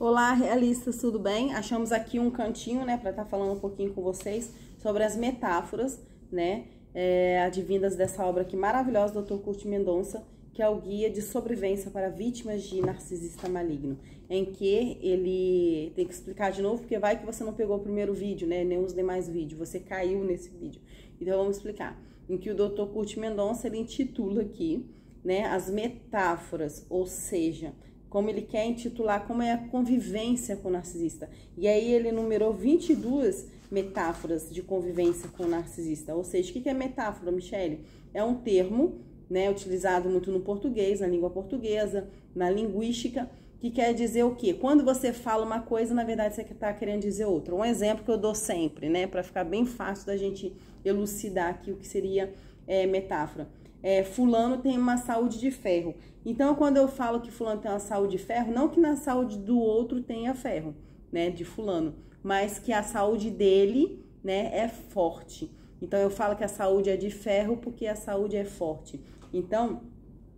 Olá, realistas, tudo bem? Achamos aqui um cantinho, né, para estar falando um pouquinho com vocês sobre as metáforas, né, advindas dessa obra aqui maravilhosa do Dr. Curtis Mendonça, que é o Guia de Sobrevivência para Vítimas de Narcisista Maligno, em que ele tem que explicar de novo, porque vai que você não pegou o primeiro vídeo, né, nem os demais vídeos, você caiu nesse vídeo. Então vamos explicar. Em que o Dr. Curtis Mendonça, ele intitula aqui, né, as metáforas, ou seja, como ele quer intitular como é a convivência com o narcisista. E aí ele numerou 22 metáforas de convivência com o narcisista. Ou seja, o que é metáfora, Michele? É um termo, né, utilizado muito no português, na língua portuguesa, na linguística, que quer dizer o quê? Quando você fala uma coisa, na verdade você está querendo dizer outra. Um exemplo que eu dou sempre, né, para ficar bem fácil da gente elucidar aqui o que seria metáfora. Fulano tem uma saúde de ferro. Então, quando eu falo que fulano tem uma saúde de ferro, não que na saúde do outro tenha ferro, né, de fulano, mas que a saúde dele, né, é forte. Então, eu falo que a saúde é de ferro porque a saúde é forte. Então,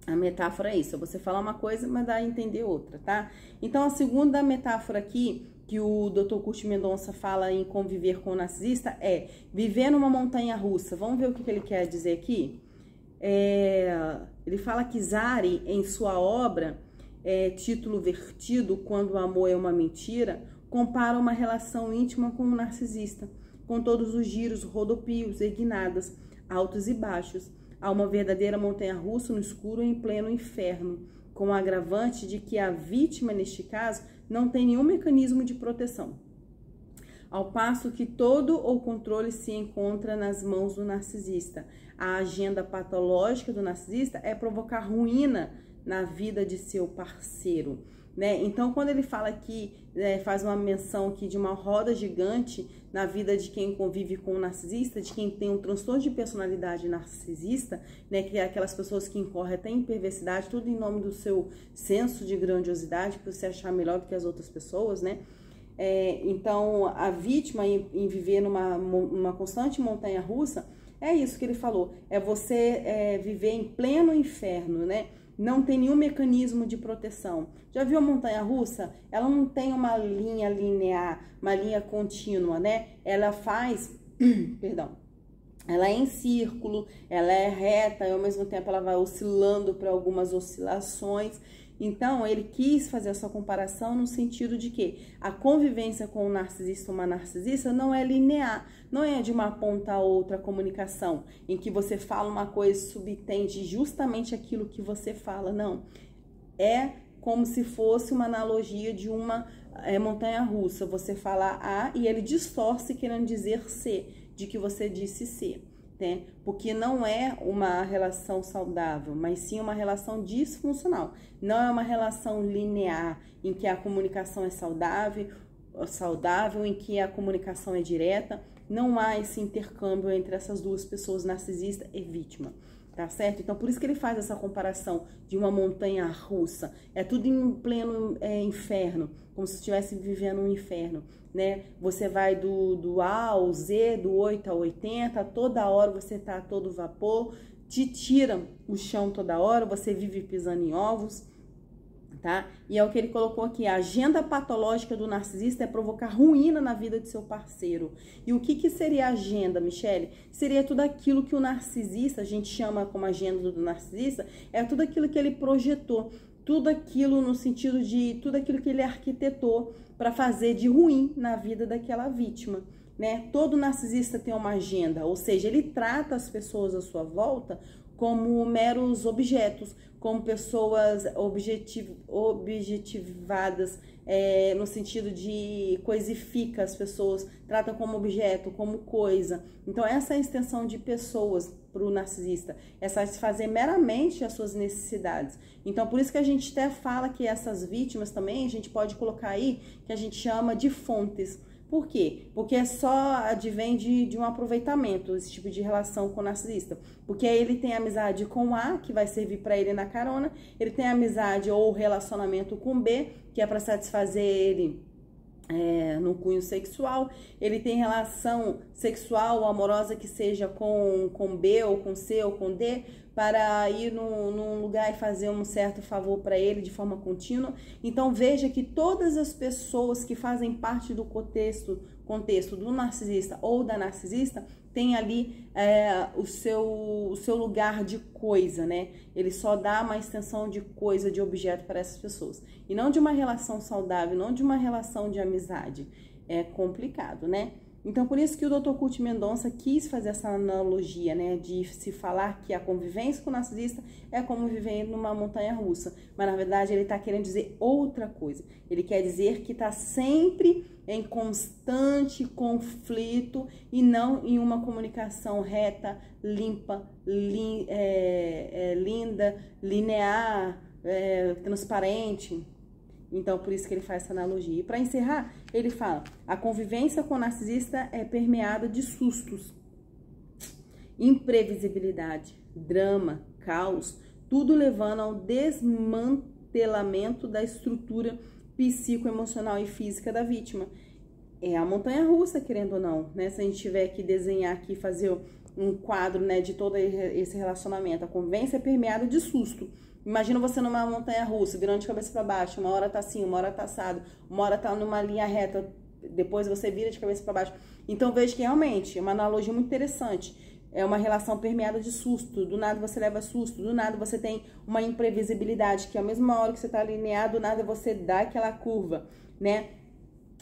a metáfora é isso. Você fala uma coisa, mas dá a entender outra, tá? Então, a segunda metáfora aqui, que o Dr. Curtis Mendonça fala em conviver com o narcisista, é viver numa montanha russa. Vamos ver o que ele quer dizer aqui? Ele fala que Zari, em sua obra, Título Vertido, Quando o Amor é uma Mentira, compara uma relação íntima com o narcisista, com todos os giros, rodopios e guinadas, altos e baixos. Há uma verdadeira montanha-russa no escuro em pleno inferno, com o agravante de que a vítima, neste caso, não tem nenhum mecanismo de proteção. Ao passo que todo o controle se encontra nas mãos do narcisista. A agenda patológica do narcisista é provocar ruína na vida de seu parceiro, né? Então, quando ele fala aqui, faz uma menção aqui de uma roda gigante na vida de quem convive com o narcisista, de quem tem um transtorno de personalidade narcisista, né? Que é aquelas pessoas que incorrem até em perversidade, tudo em nome do seu senso de grandiosidade, por se achar melhor do que as outras pessoas, né? Então, a vítima em viver numa constante montanha-russa, é isso que ele falou, é você viver em pleno inferno, né? Não tem nenhum mecanismo de proteção. Já viu a montanha-russa? Ela não tem uma linha linear, uma linha contínua, né? Ela faz, perdão, ela é em círculo, ela é reta e ao mesmo tempo ela vai oscilando para algumas oscilações. Então, ele quis fazer essa comparação no sentido de que a convivência com um narcisista ou uma narcisista não é linear, não é de uma ponta a outra a comunicação, em que você fala uma coisa e subtende justamente aquilo que você fala, não. É como se fosse uma analogia de uma montanha-russa, você fala A e ele distorce querendo dizer C, de que você disse C. Né? Porque não é uma relação saudável, mas sim uma relação disfuncional. Não é uma relação linear, em que a comunicação é saudável, em que a comunicação é direta. Não há esse intercâmbio entre essas duas pessoas, narcisista e vítima. Tá certo? Então, por isso que ele faz essa comparação de uma montanha russa. É tudo em pleno inferno, como se estivesse vivendo um inferno, né? Você vai do A ao Z, do 8 ao 80, toda hora você tá a todo vapor, te tira o chão toda hora, você vive pisando em ovos, tá? E é o que ele colocou aqui, a agenda patológica do narcisista é provocar ruína na vida de seu parceiro. E o que seria a agenda, Michele? Seria tudo aquilo que o narcisista, a gente chama como agenda do narcisista, é tudo aquilo que ele projetou, tudo aquilo no sentido de tudo aquilo que ele arquitetou para fazer de ruim na vida daquela vítima, né? Todo narcisista tem uma agenda, ou seja, ele trata as pessoas à sua volta como meros objetos, como pessoas objetivadas, no sentido de coisifica as pessoas, trata como objeto, como coisa. Então, essa é a extensão de pessoas para o narcisista, é satisfazer meramente as suas necessidades. Então, por isso que a gente até fala que essas vítimas também, a gente pode colocar aí, que a gente chama de fontes. Por quê? Porque só advém de um aproveitamento, esse tipo de relação com o narcisista. Porque aí ele tem amizade com A, que vai servir para ele na carona, ele tem amizade ou relacionamento com B, que é para satisfazer ele no cunho sexual, ele tem relação sexual ou amorosa que seja com B ou com C ou com D, para ir num lugar e fazer um certo favor para ele de forma contínua. Então veja que todas as pessoas que fazem parte do contexto do narcisista ou da narcisista tem ali o seu lugar de coisa, né? Ele só dá uma extensão de coisa, de objeto para essas pessoas. E não de uma relação saudável, não de uma relação de amizade. É complicado, né? Então, por isso que o Dr. Curt Mendonça quis fazer essa analogia, né, de se falar que a convivência com o narcisista é como viver numa montanha-russa. Mas, na verdade, ele está querendo dizer outra coisa. Ele quer dizer que está sempre em constante conflito e não em uma comunicação reta, limpa, linda, linear, transparente. Então, por isso que ele faz essa analogia. E para encerrar, ele fala: a convivência com o narcisista é permeada de sustos, imprevisibilidade, drama, caos, tudo levando ao desmantelamento da estrutura psicoemocional e física da vítima. É a montanha-russa, querendo ou não, né? Se a gente tiver que desenhar aqui, fazer um quadro, né, de todo esse relacionamento, a convivência é permeada de susto. Imagina você numa montanha-russa, virando de cabeça para baixo, uma hora tá assim, uma hora tá assado, uma hora tá numa linha reta, depois você vira de cabeça para baixo. Então veja que realmente é uma analogia muito interessante. É uma relação permeada de susto, do nada você leva susto, do nada você tem uma imprevisibilidade, que a mesma hora que você tá alinhado, do nada você dá aquela curva, né?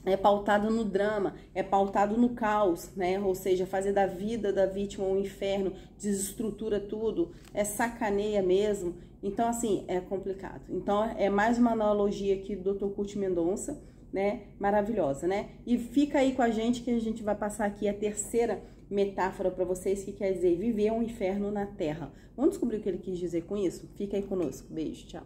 É pautado no drama, é pautado no caos, né? Ou seja, fazer da vida da vítima um inferno, desestrutura tudo, sacaneia mesmo. Então, assim, é complicado. Então, é mais uma analogia aqui do Dr. Curt Mendonça, né? Maravilhosa, né? E fica aí com a gente que a gente vai passar aqui a terceira metáfora para vocês, que quer dizer viver um inferno na Terra. Vamos descobrir o que ele quis dizer com isso? Fica aí conosco. Beijo, tchau.